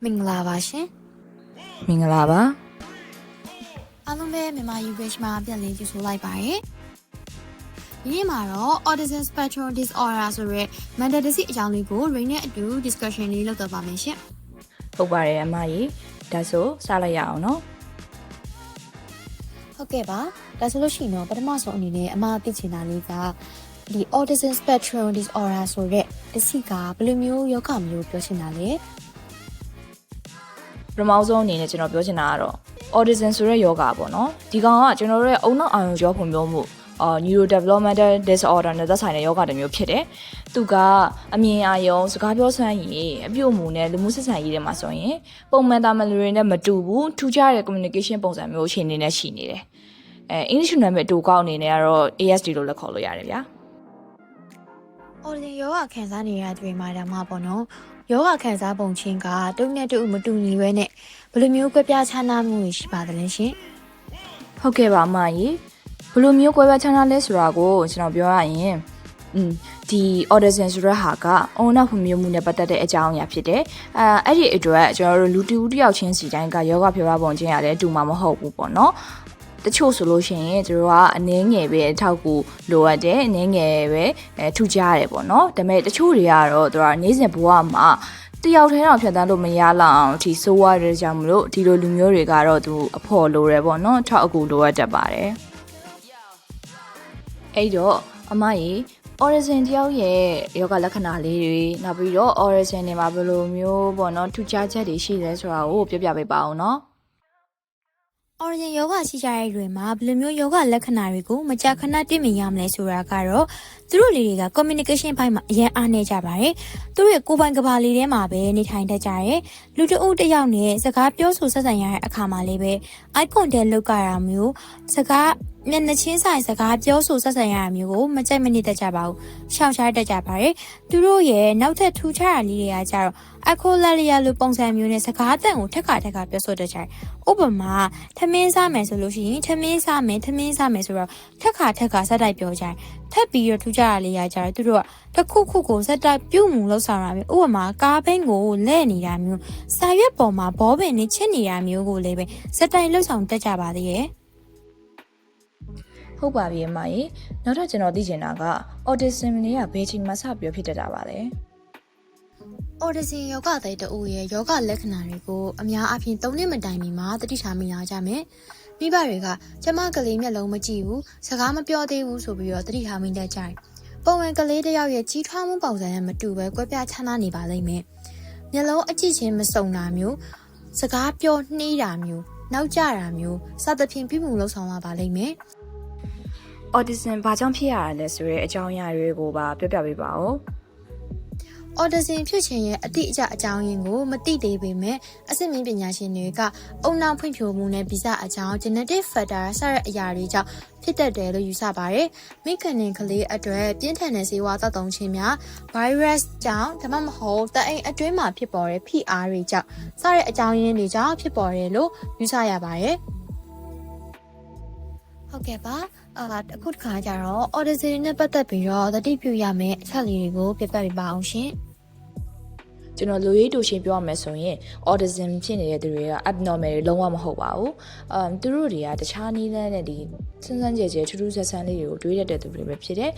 မင်္ဂလာပါရှင်မင်္ဂလာပါအားလုံးပဲမြန်မာ UPage မှာပြန်လည်ကြိုဆိုလိုက်ပါရစေဒီနေ့မှာတော့ Autism Spectrum Disorder ဆိုတဲ့ mental disease အကြောင်းလေးကို Rain နဲ့အတူ discussion လေးလုပ်တော့ပါမယ်ရှင်ဟုတ်ပါတယ်အမကြီးဒါဆိုစလိုက်ရအောင်နော်ဟုတ်ကဲ့ပါဒါဆိုလို့ရှိရင်တော့ပထမဆုံးအနေနဲ့အမသိချင်တာလေးကဒီ Autism Spectrum Disorder ဆိုတဲ့ disease ကဘယ်လိုမျိုးယောဂမျိုးပြောချင်တာလဲပထမဆုံးအနေနဲ့ကျွန်တော်ပြောချင်တာကတော့ autism ဆိုတဲ့ယောဂပေါ့နော်ဒီကောင်ကကျွန်တော်တို့ရဲ့အုံနောက်အာရုံကြောဖွံ့ဖြိုးမှု neurodevelopmental disorder နဲ့သက်ဆိုင်တဲ့ယောဂတစ်မျိုးဖြစ်တယ်သူကအမြင်အာရုံစကားပြောစွမ်းရည်အပြုအမူနဲ့လူမှုဆက်ဆံရေးတွေမှာဆိုရင်ပုံမှန်တာမန်လူတွေနဲ့မတူဘူးထူးခြားတဲ့ communication ပုံစံမျိုးအခြေအနေနဲ့ရှိနေတယ်အင်္ဂလိပ်နာမည်အတူကောက်အနေနဲ့ကတော့ ASD လို့လည်းခေါ်လို့ရတယ်ဗျာAutism ယောဂခံစားနေရတဲ့တွေမှာဒါမှပေါ့နော်ယောဂခံစားပုံချင်းကတုံနဲ့တူမတူညီပဲနဲ့ဘယ်လိုမျိုးကွဲပြားခြားနားမှုတွေရှိပါသလဲရှင်ဟုတ်ကဲ့ပါအမကြီးဘယ်လိုမျိုးကွဲပြားခြားနားလဲဆိုတာကိုကျွန်တော်ပြောရရင်ဒီ autism ဆိုတဲ့ဟာကအုံနောက်ဖွံ့ဖြိုးမှုနဲ့ပတ်သက်တဲ့အကြောင်းအရာဖြစ်တယ်အဲ့ဒီအတွက်ကျွန်တော်တို့လူတူတယောက်ချင်းစီတိုင်းကယောဂဖြစ်ပွားပုံချင်းရတယ်တူမှာမဟုတ်ဘူးပေါ့နော်တချို့ဆိုလို့ရှိရင်တို့ကအနည်းငယ်ပဲအထောက်ကူလိုအပ်တယ်အနည်းငယ်ပဲထူကြရတယ်ပေါ့နော်ဒါပေမဲ့တချို့တွေကတော့တို့ကနေ့စဉ်ဘဝမှာတယောက်တည်းတော့ဖြတ်တန်းလို့မရလောက်အောင်ဒီဆိုးရတဲ့ကြောင့်မလို့ဒီလိုလူမျိုးတွေကတော့သူအဖို့လိုတယ်ပေါ့နော်ထောက်အကူလိုအပ်တတ်ပါတယ်အဲ့တော့အမကြီး autism တယောက်ရဲ့ယောဂလက္ခဏာလေးတွေနောက်ပြီးတော့ autism တွေမှာဘယ်လိုမျိုးပေါ့နော်ထူးခြားချက်တွေရှိလဲဆိုတာကိုပြောပြပေးပါအောင်နော်Autism ယောဂရှိကြတဲ့တွေမှာဘယ်လိုမျိုးယောဂလက္ခဏာတွေကိုမကြာခဏတွေ့မြင်ရမလဲဆိုတာကတော့သူတို့လေးတွေက communication ဘိုင်းမှာအရင်အားနေကြပါတယ်။သူတို့ရဲ့ကိုယ်ပိုင်ကဘာလေးထဲမှာပဲနေထိုင်တတ်ကြတယ်။လူတအုပ်တစ်ယောက်နဲ့စကားပြောဆိုဆက်ဆံရတဲ့အခါမှာလေးပဲ eye contact လုပ်ကြတာမျိုးစကားမျက်နှာချင်းဆိုင်စကားပြောဆိုဆက်ဆံရတာမျိုးကိုမကြိုက်မနစ်တတ်ကြပါဘူး။ရှောင်ရှားတတ်ကြပါတယ်။သူတို့ရဲ့နောက်ထပ်ထူးခြားတာလေးတွေကကြတော့ echolalia လိုပုံစံမျိုးနဲ့စကားအတန်ကိုထက်ခါပြောဆိုတတ်ကြတယ်။ဥပမာထမင်းစားမယ်ဆိုလို့ရှိရင်ထမင်းစားမယ်ဆိုတော့ထက်ခါစက်တိုက်ပြောကြတယ်။ထပ်ပြီးတော့ထူးခြားတာလေးရကြတယ်သူတို့ကတစ်ခုခုကိုစက်တိုက်ပြုတ်မှုလောက်ဆောင်တာမျိုးဥပမာကားဘိန်းကိုလဲ့နေတာမျိုးစာရွက်ပေါ်မှာဘောပင်နဲ့ချစ်နေတာမျိုးကိုလည်းပဲစက်တိုက်လှုပ်ဆောင်တတ်ကြပါသေးရဲ့ဟုတ်ပါပြီအမကြီးနောက်ထပ်ကျွန်တော်သိချင်တာက autism လေးကဘယ်ချိန်မှစပြီးဖြစ်တတ်တာပါလဲ Autism ယောဂတဲ့တူရဲ့ယောဂလက္ခဏာတွေကိုအများအားဖြင့်3နှစ်မတိုင်မီမှာသတိထားမိလာကြမယ်မိဘတွေကကျမကလေးမျက်လုံးမကြည့်ဘူးစကားမပြောသေးဘူးဆိုပြီးတော့သတိထားမိတတ်ကြတယ်ပုံဝင်ကလေးတစ်ယောက်ရဲ့ကြီးထွားမှုပုံစံနဲ့မတူပဲကွဲပြားခြားနားနေပါလိမ့်မယ်မျက်လုံးအကြည့်ချင်းမစုံတာမျိုးစကားပြောနှီးတာမျိုးနောက်ကျတာမျိုးစသဖြင့်ပြုမှုလုပ်ဆောင်လာပါလိမ့်မယ်autism ဘာကြောင့်ဖြစ်ရတာလဲဆိုတဲ့အကြောင်းအရာတွေကိုပါပြောပြပေးပါဦးAutism ဖြစ်ခြင်းရဲ့အတိအကျအကြောင်းရင်းကိုမသိသေးပေမဲ့အစစ်မြင့်ပညာရှင်တွေကအုံနောက်ဖွံ့ဖြိုးမှုနဲ့ဗီဇအကြောင်း genetic factor စတဲ့အရာတွေကြောင့်ဖြစ်တတ်တယ်လို့ယူဆပါတယ်။မိခင်နဲ့ကလေးအတွက်ပြင်းထန်တဲ့ဆေးဝါးသောက်သုံးခြင်းများ virus ကြောင့်ဒါမှမဟုတ်တအိမ်အတွင်းမှာဖြစ်ပေါ်တဲ့ဖိအားတွေကြောင့်စတဲ့အကြောင်းရင်းတွေကြောင့်ဖြစ်ပေါ်တယ်လို့ယူဆရပါတယ်။ဟုတ်ကဲ့ပါအခုတစ်ခါကျတော့ autism နဲ့ပတ်သက်ပြီးတော့သတိပြုရမယ့်အချက်လေးတွေကိုပြပြပေးပါအောင်ရှင်ကျွန်တော်လူရေးတူရှင်းပြောရမယ်ဆိုရင် autism ဖြစ်နေတဲ့သူတွေက abnormal တွေလုံးဝမဟုတ်ပါဘူးသူတို့တွေကတခြားနည်းလမ်းနဲ့ဒီစမ်းစမ်းကြဲကြဲထူးထူးဆန်းဆန်းလေးတွေကိုတွေးတတ်တဲ့သူတွေပဲဖြစ်တယ်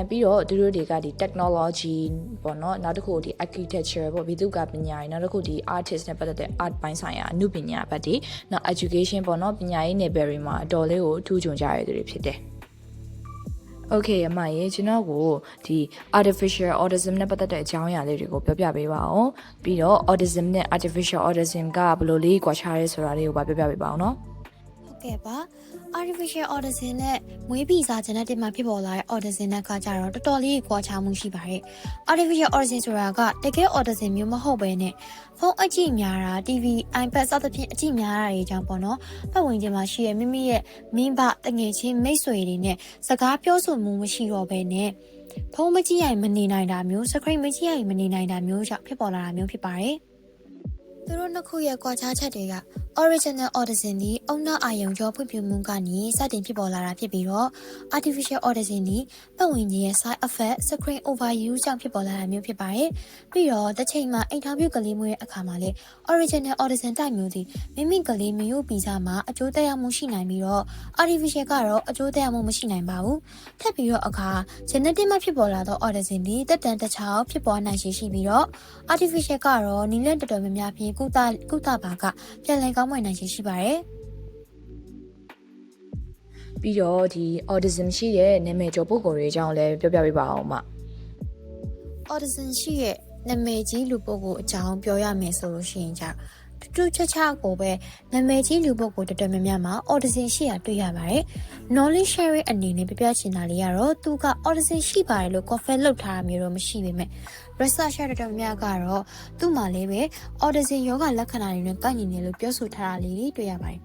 ပြီးတော့သူတို့တွေကဒီ technology ပေါ့နော်နောက်တစ်ခုဒီ architecture ပေါ့ဘိသုကာပညာတွေနောက်တစ်ခုဒီ artist နဲ့ပတ်သက်တဲ့ art ပိုင်းဆိုင်ရာအမှုပညာဘက်တွေနောက် education ပေါ့နော်ပညာရေးနယ်ပယ်တွေမှာအတော်လေးကိုထူးချွန်ကြရတဲ့သူတွေဖြစ်တယ်Okay အမရေကျွန်တော်ကိုဒီ artificial autism နဲ့ပတ်သက်တဲ့အကြောင်းအရာလေးတွေကိုပြောပြပေးပါအောင်ပြီးတော့ autism နဲ့ artificial autism ကဘယ်လိုလေးကွာခြားရဲဆိုတာလေးကိုပါပြောပြပေးပါအောင်နော်ဟုတ်ကဲ့ပါ artificial autism နဲ့မွေးပြီးစား genetic မှာဖြစ်ပေါ်လာတဲ့ autism နဲ့ကကြတော့တော်တော်လေးကွာခြားမှုရှိပါတယ် artificial autism ဆိုတာကတကယ် autism မျိုးမဟုတ်ဘဲနဲ့ဖုန်းအကြည့်များတာ TV iPad စသဖြင့်အကြည့်များတာတွေကြောင့်ပေါ့နော်ပတ်ဝန်းကျင်မှာရှိတဲ့မိမိရဲ့မိဘတငယ်ချင်းမိတ်ဆွေတွေနဲ့စကားပြောဆိုမှုမရှိတော့ဘဲနဲ့ဖုန်းမကြည့်ရင်မနေနိုင်တာမျိုး screen မကြည့်ရင်မနေနိုင်တာမျိုးကြောင့်ဖြစ်ပေါ်လာတာမျိုးဖြစ်ပါတယ်သူတို့နှစ်ခုရဲ့ကွာခြားချက်တွေက Original Autism ဒီအုံနောက်အာယုံကျော်ဖွံ့ဖြိုးမှုကနေစတင်ဖြစ်ပေါ်လာတာဖြစ်ပြီးတော့ Artificial Autism ဒီပတ်ဝန်းကျင်ရဲ့ side effect screen overuse ကြောင့်ဖြစ်ပေါ်လာတာမျိုးဖြစ်ပါတယ်။ပြီးတော့တစ်ချိန်မှာအိမ်ထောင်ပြုကလေးမွေးတဲ့အခါမှာလေ Original Autism တိုက်မျိုးဒီမိမိကလေးမျိုးဗီဇမှာအကျိုးသက်ရောက်မှုရှိနိုင်ပြီးတော့ Artificial ကတော့အကျိုးသက်ရောက်မှုမရှိနိုင်ပါဘူး။ထပ်ပြီးတော့အခါ genetic မှာဖြစ်ပေါ်လာသော Autism ဒီတက်တန်တခြားဖြစ်ပေါ်နိုင်ရှိပြီးတော့ Artificial ကတော့နီလန်တော်တော်များများဖြင့်ကုသပါကပြန်လည်ကောင်းမွန်နိုင်ရှိပါတယ် ပြီးတော့ဒီ autism ရှိတဲ့နာမည်ကျော်ပုဂ္ဂိုလ်တွေအကြောင်းလည်းပြောပြပေးပါအောင်မ Autism ရှိရဲ့နာမည်ကြီးလူပုဂ္ဂိုလ်အကြောင်းပြောရမယ်ဆိုလို့ရှိရင်ကြတူချာကိုပဲနာမည်ကြီးလူပုဂ္ဂိုလ်တော်တော်များများမှာ Autism ရှိတာတွေ့ရပါတယ် knowledge sharing အနေနဲ့ပြပြချင်တာလေးကတော့သူက Autism ရှိပါတယ်လို့ confirm လုပ်ထားတာမျိုးတော့မရှိပေမဲ့ researcher တော်တော်များကတော့သူ့မှာလည်းပဲ Autism ရောဂါလက္ခဏာတွေနဲ့ကိုက်ညီနေလို့ပြောဆိုထားတာလေးတွေတွေ့ရပါတယ်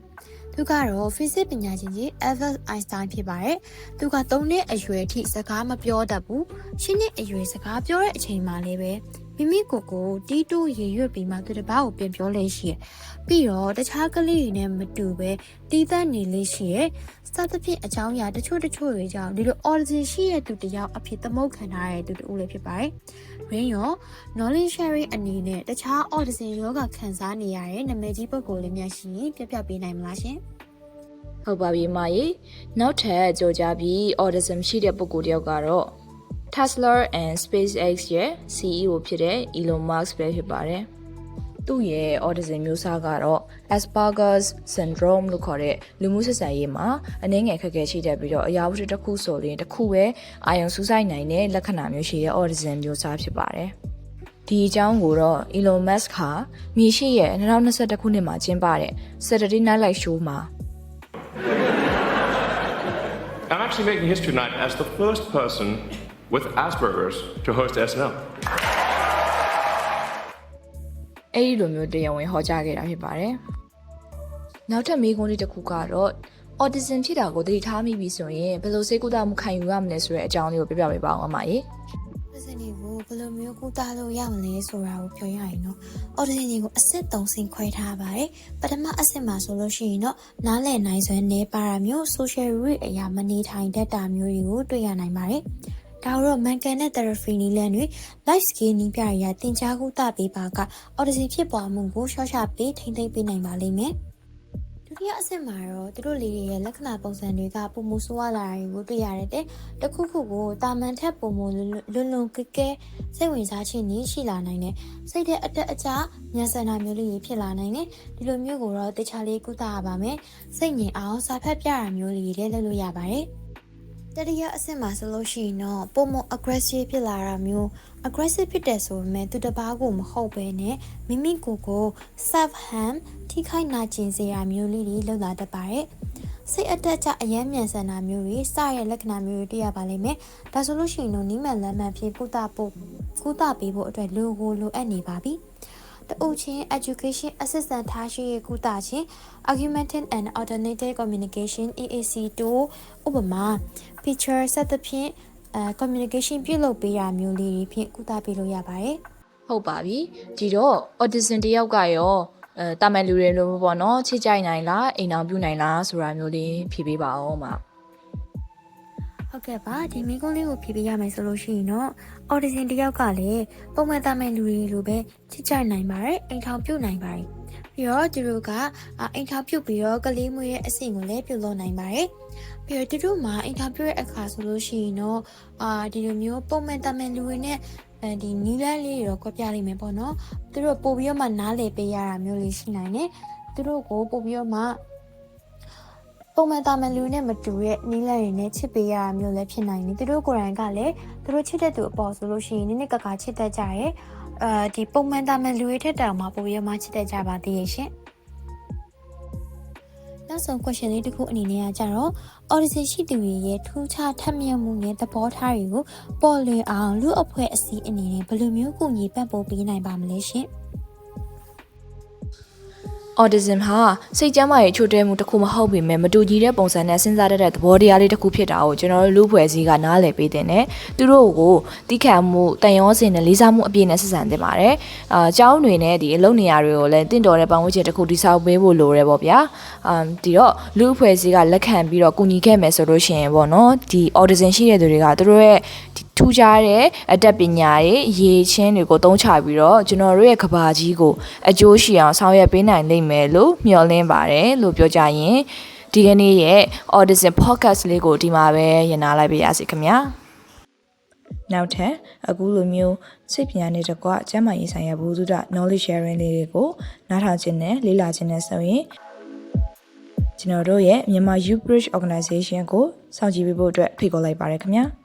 သူကတော့ physics ပညာရှင်ကြီး Albert Einstein ဖြစ်ပါတယ်။သူက3နှစ်အရွယ်ထိစကားမပြောတတ်ဘူး။10နှစ်အရွယ်စကားပြောတဲ့အချိန်မှာလည်းပဲမိမိကိုယ်ကိုတီးတိုးရေရွတ်ပြီးမှသူတစ်ပါးကိုပြန်ပြောလဲရှိရ။ပြီးတော့တခြားကလေးတွေနဲ့မတူပဲတီးသန့်နေလေးရှိရ။စသဖြင့်အကြောင်းအရာတချို့တွေကြောင့်ဒီလို autism ရှိတဲ့သူတယောက်အဖြစ်သမုတ်ခံထားရတဲ့သူတူလည်းဖြစ်ပါတယ်။ ရင်းရော knowledge sharing အနေနဲ့တခြား autism ရောဂါခံစားနေရတဲ့နာမည်ကြီးပုဂ္ဂိုလ်လေးများရှိရင်ပြပေးနိုင်မလားရှင်ဟုတ်ပါပြီမကြီးနောက်ထပ်ကြော်ကြပြီး autism ရှိတဲ့ပုဂ္ဂိုလ်တယောက်ကတော့ Tesla and SpaceX ရဲ့ CEO ဖြစ်တဲ့ Elon Musk ပဲဖြစ်ပါတယ်သူ့ရဲ့ autism မျိုးစားကတော့ Asperger's syndrome လို့ခေါ်တဲ့လူမှုဆက်ဆံရေးမှာအနည်းငယ်အခက်အခဲရှိတတ်ပြီးတော့အရာဝတ္ထုတစ်ခုဆိုရင်တစ်ခုပဲအာရုံစူးစိုက်နိုင်တဲ့လက္ခဏာမျိုးရှိတဲ့ autism မျိုးစားဖြစ်ပါတယ်ဒီအကြောင်းကိုတော့ Elon Musk ဟာမြေရှိရဲ့2021ခုနှစ်မှာကျင်းပတဲ့ Saturday Night Live Show မှာI'm actually making history tonight as the first person with Asperger's to host SNL. အဲ့ဒီလိုမျိုးတရားဝင်ဟောကြားခဲ့တာဖြစ်ပါတယ်။နောက်ထပ်မေးခွန်းလေးတစ်ခုကတော့ autism ဖြစ်တာကိုသတိထားမိပြီဆိုရင်ဘယ်လိုစိတ်ကူးတာမှုခံယူရမလဲဆိုတဲ့အကြောင်းလေးကိုပြပြပေးပါအောင်အမရေ။ autism ကိုဘယ်လိုမျိုးကုသလို့ရမလဲဆိုတာကိုပြောရရင်တော့ autism ကိုအဆင့်3ဆင့်ခွဲထားပါတယ်။ပထမအဆင့်မှာဆိုလို့ရှိရင်တော့နားလည်နိုင်စွမ်းနည်းပါတာမျိုး social rate အရာမနေထိုင်တတ်တာမျိုးတွေကိုတွေ့ရနိုင်ပါတယ်။ဒါတော့ mental နဲ့ therapy နည်းလမ်းတွေ life skill နည်းပြရတင် जा ကုသပေးပါက autism ဖြစ်ပေါ်မှုကိုရှော့ချပေးထိန်းသိမ်းပေးနိုင်ပါလိမ့်မယ်။ဒုတိယအဆင့်မှာတော့သူတို့လေးတွေရဲ့လက္ခဏာပုံစံတွေကပုံမှုဆိုးရလာတာတွေကိုတွေ့ရတဲ့တခုခုကိုတာမန်ထက်ပုံမှုလွန်ကဲစိတ်ဝင်စားခြင်းကြီးရှိလာနိုင်တယ်စိတ်တဲ့အတက်အကျညံစနာမျိုးလေးဖြစ်လာနိုင်တယ်ဒီလိုမျိုးကိုတော့တခြားလေးကုသရပါမယ်စိတ်ငြိမ်အောင်စာဖတ်ပြတာမျိုးလေးလည်းလုပ်လို့ရပါတယ်တတိယအဆင့်မှာဆိုလို့ရှိရင်တော့ပုံမ aggressive ဖြစ်လာတာမျိုး aggressive ဖြစ်တယ်ဆိုပေမဲ့သူတစ်ပါးကိုမဟုတ်ဘဲနဲ့မိမိကိုယ်ကို self harm ထိခိုက်နာကျင်စေတာမျိုးလေးတွေလုပ်လာတတ်ပါတယ်စိတ်အတက်ကြအယမ်းမြန်ဆန်တာမျိုးတွေစရဲ့လက္ခဏာမျိုးတွေတွေ့ရပါလိမ့်မယ်ဒါဆိုလို့ရှိရင်တော့နိမန်လမ်းမှန်ဖြစ်ကုသပေးဖို့အတွက်လိုအပ်နေပါပြီတူချင်း education assistant ထားရှိရကုသခြင်း augmented and alternative communication AAC2 ဥပမာ picture ဆက်သဖြင့်communication ပြုလုပ်ပေးရမျိုးလေးတွေဖြင့်ကုသပေးလို့ရပါတယ်ဟုတ်ပါပြီဒီတော့ autism တယောက်ကရောတာမန်လူတွေလိုပေါ့နော်ချစ်ကြိုက်နိုင်လားအိမ်အောင်ပြုနိုင်လားဆိုတာမျိုးလေးဖြေပေးပါအောင်ပါဟုတ်ကဲ့ပါဒီမိကုန်းလေးကိုဖြေပေးရမယ်ဆိုလို့ရှိရင်တော့ autism တယောက်ကလည်းပုံမှန်တာမန်လူတွေလိုပဲချစ်ကြိုက်နိုင်ပါတယ်အိမ်ထောင်ပြုနိုင်ပါတယ်ပြီးတော့သူတို့ကအိမ်ထောင်ပြုပြီးတော့ကလေးမွေးရဲ့အဆင့်ကိုလည်းပြုလုပ်နိုင်ပါတယ်ပြီးတော့သူတို့မှာအိမ်ထောင်ပြုတဲ့အခါဆိုလို့ရှိရင်တော့ဒီလိုမျိုးပုံမှန်တာမန်လူတွေနဲ့ဒီနီးလန်းလေးတွေတော့ကွက်ပြလိမ့်မယ်ပေါ့နော်သူတို့ပို့ပြီးတော့မှနားလည်ပေးရတာမျိုးလေးရှိနိုင်တယ်သူတို့ကိုပို့ပြီးတော့မှပုံမှန်တာမန်လူနဲ့မတူတဲ့နီးလန်းတွေနဲ့ချစ်ပေးရတာမျိုးလည်းဖြစ်နိုင်တယ်သူတို့ကိုယ်တိုင်ကလည်းသူတို့ချစ်တဲ့သူအပေါ်ဆိုလို့ရှိရင်နည်းနည်းကချစ်တတ်ကြရဲဒီပုံမှန်တာမန်လူတွေထက်တောင်မှပို့ပြီးတော့မှချစ်တတ်ကြပါသေးရဲ့ရှင်နောက်ဆုံး question လေးတစ်ခုအနေနဲ့ကြတော့ autism ရှိသူတွေရဲ့ထူးခြားထက်မြက်မှုနဲ့သဘောထားတွေကိုပေါ်လွင်အောင်လူအဖွဲ့အစည်းအနေနဲ့ဘယ်လိုမျိုးကူညီပံ့ပိုးပေးနိုင်ပါမလဲရှင် autism ဟာစိတ်ကျန်းမာရေးချို့တဲ့မှုတစ်ခုမဟုတ်ပေမဲ့မတူညီတဲ့ပုံစံနဲ့စဉ်းစားတတ်တဲ့သဘောတရားလေးတစ်ခုဖြစ်တာကိုကျွန်တော်တို့လူဖွဲ့စည်းကနားလည်ပေးတင်တယ်သူတို့ကိုတိခတ်မှုတန်ရောစင်နဲ့လေးစားမှုအပြည့်နဲ့ဆက်ဆံတင်ပါတယ်ကျောင်းတွေနဲ့ဒီအလုပ်နေရာတွေကိုလည်းတင့်တော်တဲ့ပတ်ဝန်းကျင်တစ်ခုတိဆောက်ပေးဖို့လိုတယ်ပေါ့ဗျာဒီတော့လူဖွဲ့စည်းကလက်ခံပြီးတော့ကူညီခဲ့မယ်ဆိုလို့ရှိရင်ပေါ့နော်ဒီ autism ရှိတဲ့သူတွေကသူတို့ရဲ့ထူးခြားတဲ့အတတ်ပညာတွေရေချင်းတွေကိုသုံးချပြီးတော့ကျွန်တော်တို့ရဲ့ကဘာကြီးကိုအကျိုးရှိအောင်ဆောင်ရွက်ပေးနိုင်လိမ့်မယ်လို့မျှော်လင့်ပါတယ်လို့ပြောကြရင်ဒီကနေ့ရဲ့ autism podcast လေးကိုဒီမှာပဲရနာလိုက်ပါရစေခင်ဗျာနောက်ထပ်အခုလိုမျိုးစိတ်ပညာနဲ့တကွကျန်းမာရေးဆိုင်ရာဘုသူဒ knowledge sharing လေးတွေကိုနားထောင်ခြင်းနဲ့လေ့လာခြင်းနဲ့ဆိုရင်ကျွန်တော်တို့ရဲ့မြန်မာ Youth Bridge Organization ကိုစောင့်ကြည့်ပေးဖို့အတွက်ဖိတ်ခေါ်လိုက်ပါရခင်ဗျာ